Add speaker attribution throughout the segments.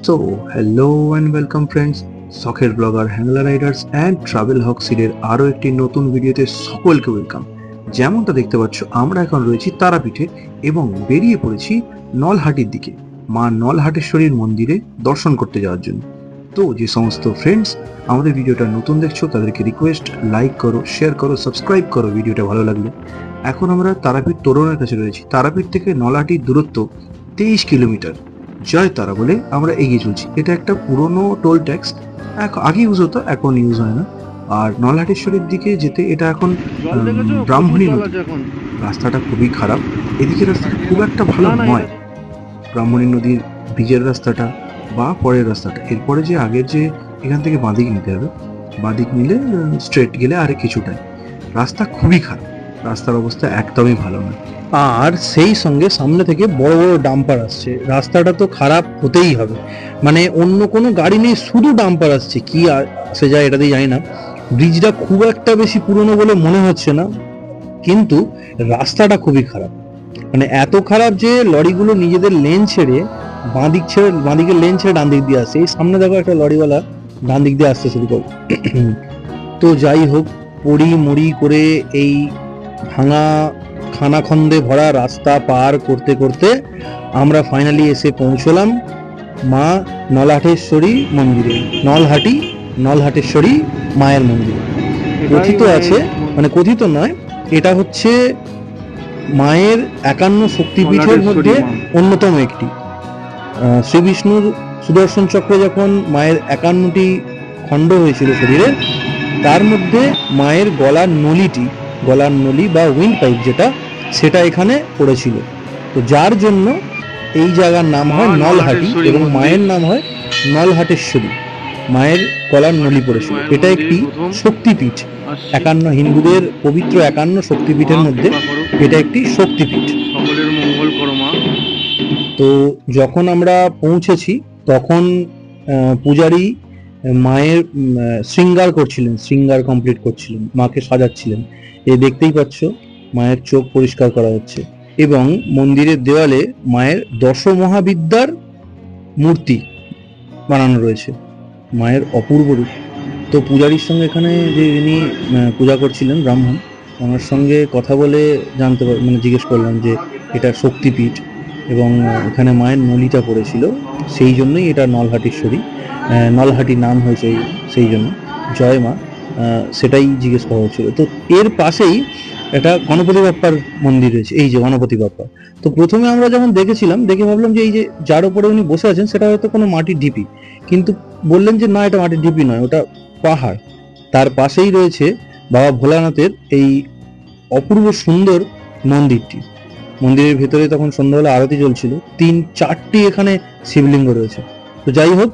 Speaker 1: So, hello and welcome friends, শখের blogger Hangla Riders and travel হক সিরিজের আরও একটি নতুন ভিডিওতে সকলকে ওয়েলকাম। যেমনটা দেখতে পাচ্ছ, আমরা এখন রয়েছি তারাপীঠে এবং বেরিয়ে পড়েছি নলহাটির দিকে, মা নলহাটেশ্বরীর মন্দিরে দর্শন করতে যাওয়ার জন্য। তো যে সমস্ত ফ্রেন্ডস আমাদের ভিডিওটা নতুন দেখছো তাদেরকে রিকোয়েস্ট, লাইক করো, শেয়ার করো, সাবস্ক্রাইব করো ভিডিওটা ভালো লাগলে। এখন আমরা তারাপীঠ তোরণের কাছে রয়েছি। তারাপীঠ থেকে নলহাটির দূরত্ব 23 কিলোমিটার। জয় তারা বলে আমরা এগিয়ে চলছি। এটা একটা পুরনো টোল ট্যাক্স, আগে ইউজ হতো, এখন ইউজ হয় না। আর নলহাটেশ্বরের দিকে যেতে এটা এখন ব্রাহ্মণী নদী। রাস্তাটা খুবই খারাপ, এদিকে রাস্তাটা খুব একটা ভালো নয়। ব্রাহ্মণী নদীর ব্রিজের রাস্তাটা বা পরের রাস্তাটা, এরপরে যে আগের যে এখান থেকে বাঁদিক নিতে হবে, বাঁদিক নিলে স্ট্রেট গেলে আরে কিছুটাই। রাস্তা খুবই খারাপ, রাস্তার অবস্থা একদমই ভালো নয়। আর সেই সঙ্গে সামনে থেকে বড় বড় ডাম্পার আসছে। রাস্তাটা তো খারাপ হতেই হবে, মানে অন্য কোনো গাড়ি নেই, শুধু ডাম্পার আসছে। কি আসে যায় এটা দিয়ে জানি না। ব্রিজটা খুব একটা বেশি পুরনো বলে মনে হচ্ছে না, কিন্তু রাস্তাটা খুবই খারাপ, মানে এত খারাপ যে লরিগুলো নিজেদের লেন ছেড়ে বাঁদিকের লেন ছেড়ে ডান দিক দিয়ে আসছে। এই সামনে দেখো একটা লরিওয়ালা ডান দিক দিয়ে আসতে শুরু করবে। তো যাই হোক, পড়ি মুড়ি করে এই ভাঙা খানাখন্দে ভরা রাস্তা পার করতে করতে আমরা ফাইনালি এসে পৌঁছলাম মা নলহাটেশ্বরী মন্দিরে। নলহাটেশ্বরী মায়ের মন্দির কথিত আছে, মানে কথিত নয়, এটা হচ্ছে মায়ের 51 শক্তিপীঠের মধ্যে অন্যতম একটি। শ্রী বিষ্ণুর সুদর্শন চক্রে যখন মায়ের 51টি খণ্ড হয়েছিল শরীরে, তার মধ্যে মায়ের গলার নলি বা উইন্ড পাইপ যেটা, সেটা এখানে পড়েছিল। তো যার জন্য এই জায়গার নাম হয় নলহাটি এবং মায়ের নাম হয় নলহাটেশ্বরী। মায়ের গলার নলি পড়েছিল। এটা একটি শক্তিপীঠ, 51 হিন্দুদের পবিত্র 51 শক্তিপীঠের মধ্যে এটা একটি শক্তিপীঠ। সকলের মঙ্গল করো মা। তো যখন আমরা পৌঁছেছি তখন পূজারী মায়ের শৃঙ্গার কমপ্লিট করছিলেন, মাকে সাজাচ্ছিলেন। এই দেখতেই পাচ্ছ মায়ের চোখ পরিষ্কার করা হচ্ছে এবং মন্দিরের দেওয়ালে মায়ের 10 মহাবিদ্যার মূর্তি বানানো রয়েছে, মায়ের অপূর্ব রূপ। তো পূজারীর সঙ্গে এখানে যে যিনি পূজা করছিলেন ব্রাহ্মণ, ওনার সঙ্গে কথা বলে জিজ্ঞেস করলাম যে এটা শক্তিপীঠ এবং এখানে মায়ের নলিটা পড়েছিল, সেই জন্যই এটা নলহাটেশ্বরী, নলহাটি নাম হয়েছে সেই জন্য, জয় মা, সেটাই জিজ্ঞেস করা হচ্ছিল। তো এর পাশেই একটা গণপতি বাপ্পার মন্দির রয়েছে, এই যে গণপতি বাপ্পা। তো প্রথমে আমরা যখন দেখেছিলাম, দেখে ভাবলাম যে এই যে যার উপরে উনি বসে আছেন সেটা হয়তো কোনো মাটির ঢিপি, কিন্তু বললেন যে না, এটা মাটির ঢিপি নয়, ওটা পাহাড়। তার পাশেই রয়েছে বাবা ভোলানাথের এই অপূর্ব সুন্দর মন্দিরটি। মন্দিরের ভেতরে তখন সন্ধ্যাবেলা আরতি চলছিল, 3-4টি এখানে শিবলিঙ্গ রয়েছে। তো যাই হোক,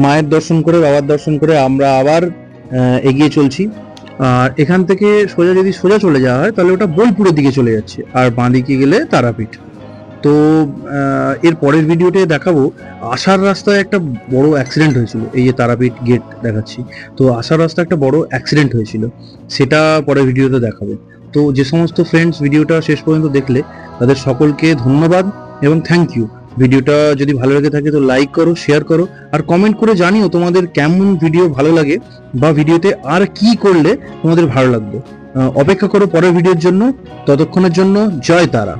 Speaker 1: মায়ের দর্শন করে, বাবার দর্শন করে আমরা আবার এগিয়ে চলছি। আর এখান থেকে সোজা চলে যাওয়া হয় তাহলে ওটা বোলপুরের দিকে চলে যাচ্ছে, আর বাঁদিকে গেলে তারাপীঠ। তো এর পরের ভিডিওতে দেখাবো আসার রাস্তায় একটা বড় অ্যাক্সিডেন্ট হয়েছিল। এই যে তারাপীঠ গেট দেখাচ্ছি, তো আসার রাস্তায় একটা বড় অ্যাক্সিডেন্ট হয়েছিল, সেটা পরের ভিডিওতে দেখাবো। তো যে সমস্ত ফ্রেন্ডস ভিডিওটা শেষ পর্যন্ত দেখলে তাদের সকলকে ধন্যবাদ এবং থ্যাংক ইউ। ভিডিওটা যদি ভালো লেগে থাকে তো লাইক করো, শেয়ার করো, আর কমেন্ট করে জানিও তোমাদের কেমন ভিডিও ভালো লাগে বা ভিডিওতে আর কি করলে তোমাদের ভালো লাগবে। অপেক্ষা করো পরের ভিডিওর জন্য। ততক্ষণের জন্য জয় তারা।